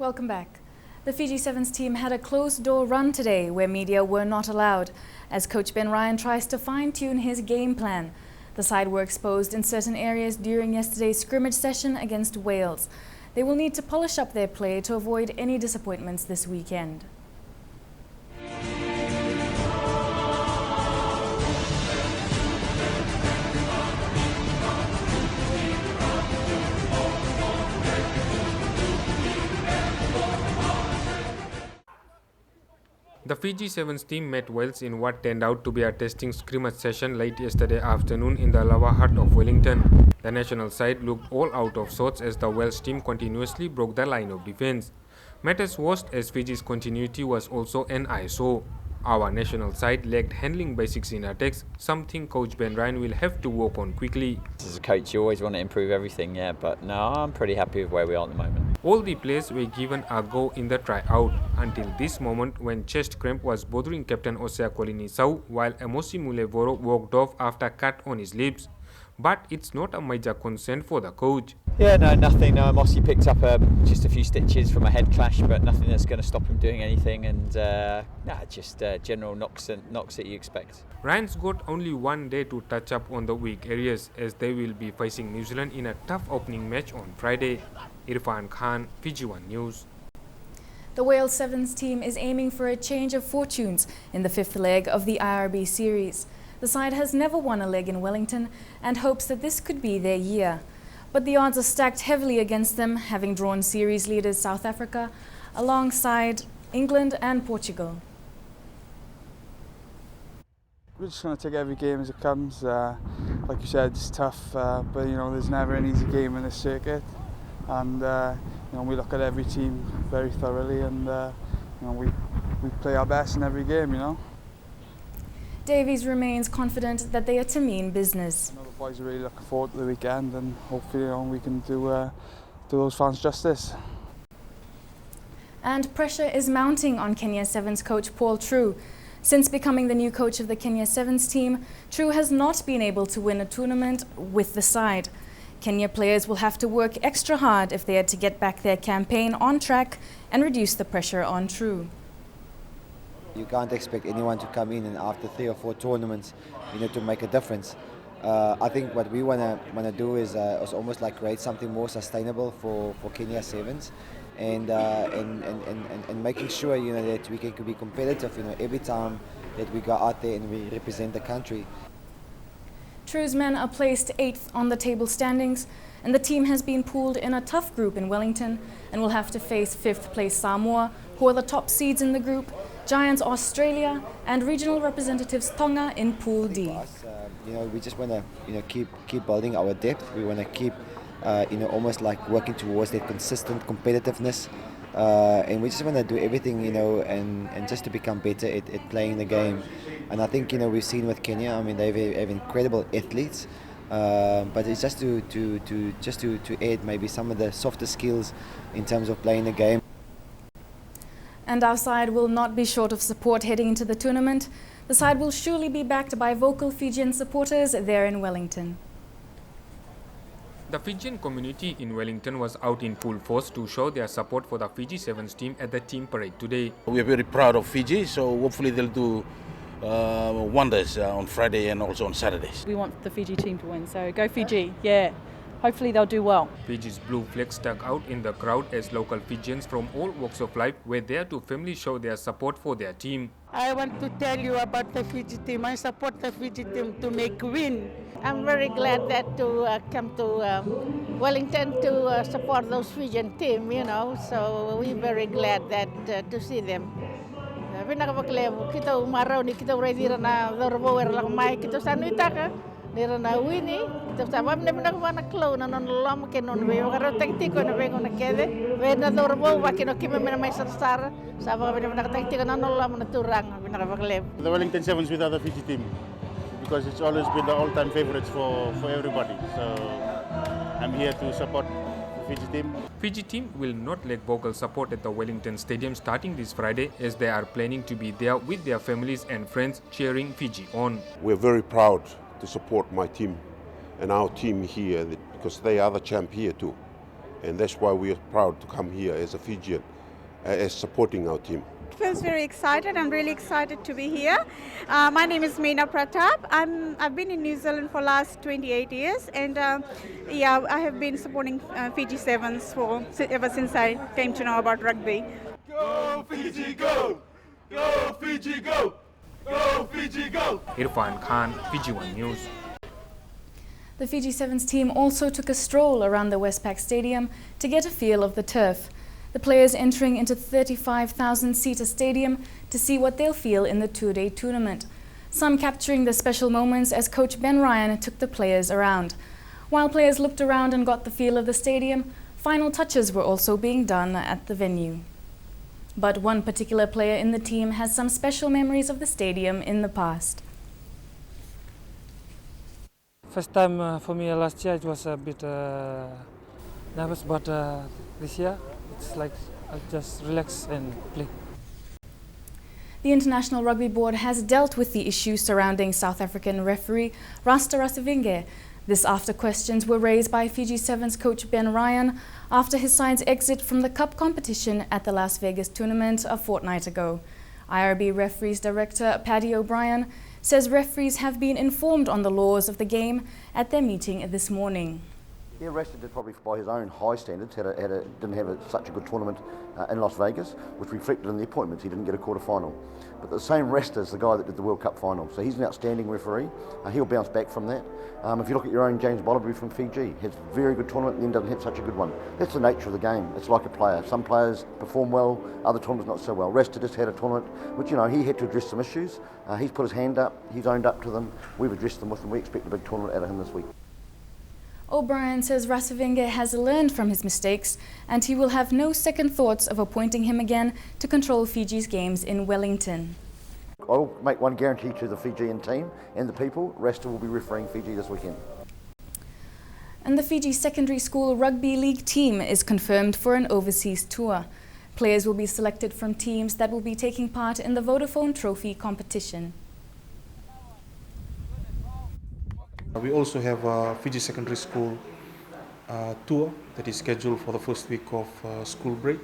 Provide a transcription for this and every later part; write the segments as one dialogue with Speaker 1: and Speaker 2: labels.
Speaker 1: Welcome back. The Fiji Sevens team had a closed-door run today where media were not allowed, as coach Ben Ryan tries to fine-tune his game plan. The side were exposed in certain areas during yesterday's scrimmage session against Wales. They will need to polish up their play to avoid any disappointments this weekend.
Speaker 2: The Fiji Sevens team met Wales in what turned out to be a testing scrimmage session late yesterday afternoon in the Lava Hut of Wellington. The national side looked all out of sorts as the Wales team continuously broke the line of defence. Matters worst as Fiji's continuity was also an eyesore. Our national side lacked handling basics in attacks, something coach Ben Ryan will have to work on quickly.
Speaker 3: As a coach, you always want to improve everything, but no, I'm pretty happy with where we are at the moment.
Speaker 2: All the players were given a go in the tryout until this moment when chest cramp was bothering captain Osea Kolinisau while Emosi Mulevoro walked off after a cut on his lips. But it's not a major concern for the coach.
Speaker 3: Yeah, no, nothing. Mossy picked up just a few stitches from a head clash, but nothing that's going to stop him doing anything. And just general knocks that you expect.
Speaker 2: Ryan's got only one day to touch up on the weak areas as they will be facing New Zealand in a tough opening match on Friday. Irfan Khan, Fiji One News.
Speaker 1: The Wales Sevens team is aiming for a change of fortunes in the fifth leg of the IRB series. The side has never won a leg in Wellington and hopes that this could be their year. But the odds are stacked heavily against them, having drawn series leaders South Africa alongside England and Portugal.
Speaker 4: We're just going to take every game as it comes. Like you said, it's tough, but there's never an easy game in this circuit. And we look at every team very thoroughly, and we play our best in every game.
Speaker 1: Davies remains confident that they are to mean business.
Speaker 4: The boys are really looking forward to the weekend, and hopefully we can do those fans justice.
Speaker 1: And pressure is mounting on Kenya Sevens coach Paul True. Since becoming the new coach of the Kenya Sevens team, True has not been able to win a tournament with the side. Kenya players will have to work extra hard if they are to get back their campaign on track and reduce the pressure on True.
Speaker 5: You can't expect anyone to come in and after 3 or 4 tournaments, to make a difference. I think what we want to do is almost like create something more sustainable for Kenya Sevens, and making sure that we can be competitive every time that we go out there and we represent the country.
Speaker 1: True's men are placed 8th on the table standings, and the team has been pooled in a tough group in Wellington and will have to face 5th place Samoa, who are the top seeds in the group, Giants Australia and regional representatives Tonga in Pool D.
Speaker 5: We just want to keep building our depth. We want to keep almost like working towards that consistent competitiveness, and we just want to do everything and just to become better at playing the game. And I think we've seen with Kenya, they have incredible athletes, but it's just to add maybe some of the softer skills in terms of playing the game.
Speaker 1: And our side will not be short of support heading into the tournament. The side will surely be backed by vocal Fijian supporters there in Wellington.
Speaker 2: The Fijian community in Wellington was out in full force to show their support for the Fiji Sevens team at the team parade today.
Speaker 6: We are very proud of Fiji, so hopefully they'll do wonders on Friday and also on Saturdays.
Speaker 7: We want the Fiji team to win, so go Fiji, yeah. Hopefully they'll do well.
Speaker 2: Fiji's blue flag stuck out in the crowd as local Fijians from all walks of life were there to firmly show their support for their team.
Speaker 8: I want to tell you about the Fiji team. I support the Fiji team to make win. I'm very glad that to come to Wellington to support those Fijian team, so we're very glad that to see them. Kita umaraw ni kita ready na dorbo lang mai kita sanuita ka. Nirana wini, kita sabab na pinagwana klaw na nonolom kenon be magaro taktiko na bengo na kede. We na dorbo wa kino kime na may sarsar, sabab na taktiko na nonolom na turang pinagabakleb.
Speaker 9: The Wellington Sevens without the Fiji team, because it's always been the all-time favorites for everybody. So I'm here to support the Fiji team.
Speaker 2: Fiji team will not lack vocal support at the Wellington Stadium starting this Friday as they are planning to be there with their families and friends cheering Fiji on.
Speaker 10: We're very proud to support my team and our team here because they are the champ here too. and that's why we are proud to come here as a Fijian, as supporting our team.
Speaker 11: Feels very excited. I'm really excited to be here. My name is Meena Pratap. I've been in New Zealand for last 28 years, and I have been supporting Fiji Sevens ever since I came to know about rugby.
Speaker 12: Go Fiji, go! Go Fiji, go! Go Fiji, go!
Speaker 2: Irfan Khan, Fiji One News.
Speaker 1: The Fiji Sevens team also took a stroll around the Westpac Stadium to get a feel of the turf. The players entering into the 35,000-seater stadium to see what they'll feel in the two-day tournament. Some capturing the special moments as coach Ben Ryan took the players around. While players looked around and got the feel of the stadium, final touches were also being done at the venue. But one particular player in the team has some special memories of the stadium in the past.
Speaker 13: First time for me last year, it was a bit nervous, but this year it's like I just relax and play.
Speaker 1: The International Rugby Board has dealt with the issues surrounding South African referee Rasta Rasavinge. This after questions were raised by Fiji Sevens coach Ben Ryan after his side's exit from the Cup competition at the Las Vegas tournament a fortnight ago. IRB Referees Director Paddy O'Brien says referees have been informed on the laws of the game at their meeting this morning.
Speaker 14: He arrested it probably by his own high standards, didn't have such a good tournament in Las Vegas, which reflected in the appointments. He didn't get a quarter-final. But the same rest as the guy that did the World Cup final. So he's an outstanding referee. He'll bounce back from that. If you look at your own James Bollibury from Fiji, has a very good tournament and then doesn't have such a good one. That's the nature of the game. It's like a player. Some players perform well, other tournaments not so well. Resta just had a tournament which, you know, he had to address some issues. He's put his hand up, he's owned up to them, we've addressed them with them. We expect a big tournament out of him this week.
Speaker 1: O'Brien says Rasavinge has learned from his mistakes and he will have no second thoughts of appointing him again to control Fiji's games in Wellington.
Speaker 14: I'll make one guarantee to the Fijian team and the people, Rasta will be refereeing Fiji this weekend.
Speaker 1: And the Fiji Secondary School Rugby League team is confirmed for an overseas tour. Players will be selected from teams that will be taking part in the Vodafone Trophy competition.
Speaker 15: We also have a Fiji Secondary School tour that is scheduled for the first week of school break,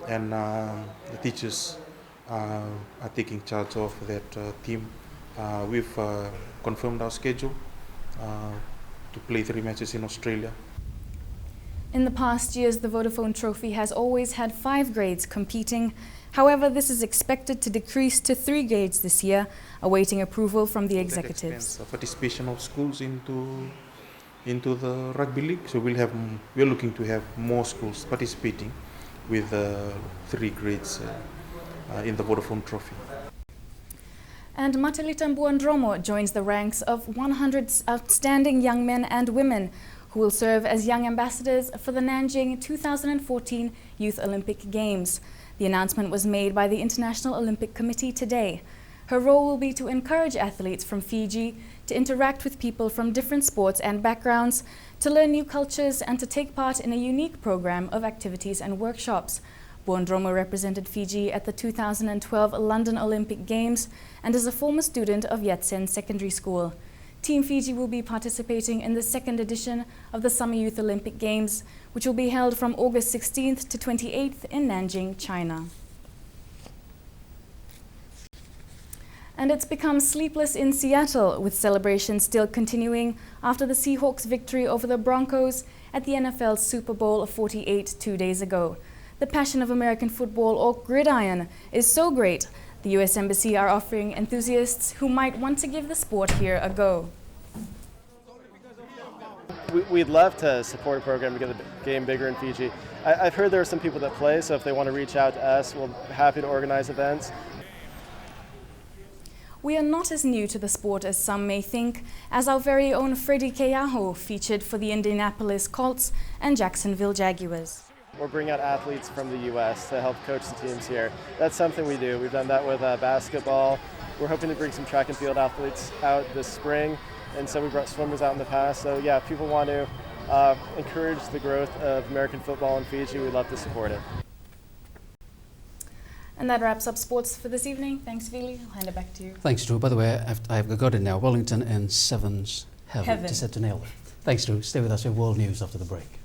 Speaker 15: and the teachers are taking charge of that team. We've confirmed our schedule to play 3 matches in Australia.
Speaker 1: In the past years, the Vodafone Trophy has always had 5 grades competing. However, this is expected to decrease to 3 grades this year, awaiting approval from the executives.
Speaker 15: The participation of schools into the rugby league, so we're looking to have more schools participating with 3 grades in the Vodafone Trophy.
Speaker 1: And Matalita Mbuandromo joins the ranks of 100 outstanding young men and women who will serve as young ambassadors for the Nanjing 2014 Youth Olympic Games. The announcement was made by the International Olympic Committee today. Her role will be to encourage athletes from Fiji to interact with people from different sports and backgrounds, to learn new cultures and to take part in a unique program of activities and workshops. Buondromo represented Fiji at the 2012 London Olympic Games and is a former student of Yatsen Secondary School. Team Fiji will be participating in the 2nd edition of the Summer Youth Olympic Games, which will be held from August 16th to 28th in Nanjing, China. And it's become sleepless in Seattle, with celebrations still continuing after the Seahawks' victory over the Broncos at the NFL Super Bowl 48 2 days ago. The passion of American football, or gridiron, is so great, the U.S. Embassy are offering enthusiasts who might want to give the sport here a go.
Speaker 16: We'd love to support a program to get the game bigger in Fiji. I've heard there are some people that play, so if they want to reach out to us, we're happy to organize events.
Speaker 1: We are not as new to the sport as some may think, as our very own Freddie Keaho featured for the Indianapolis Colts and Jacksonville Jaguars.
Speaker 16: We're bringing out athletes from the U.S. to help coach the teams here. That's something we do. We've done that with basketball. We're hoping to bring some track and field athletes out this spring, and so we brought swimmers out in the past. So yeah, if people want to encourage the growth of American football in Fiji, we'd love to support it.
Speaker 1: And that wraps up sports for this evening. Thanks, Vili. I'll hand it back to you.
Speaker 17: Thanks, Drew. By the way, I've got it now. Wellington and Sevens heaven. Just had to nail it. Thanks, Drew. Stay with us with World News after the break.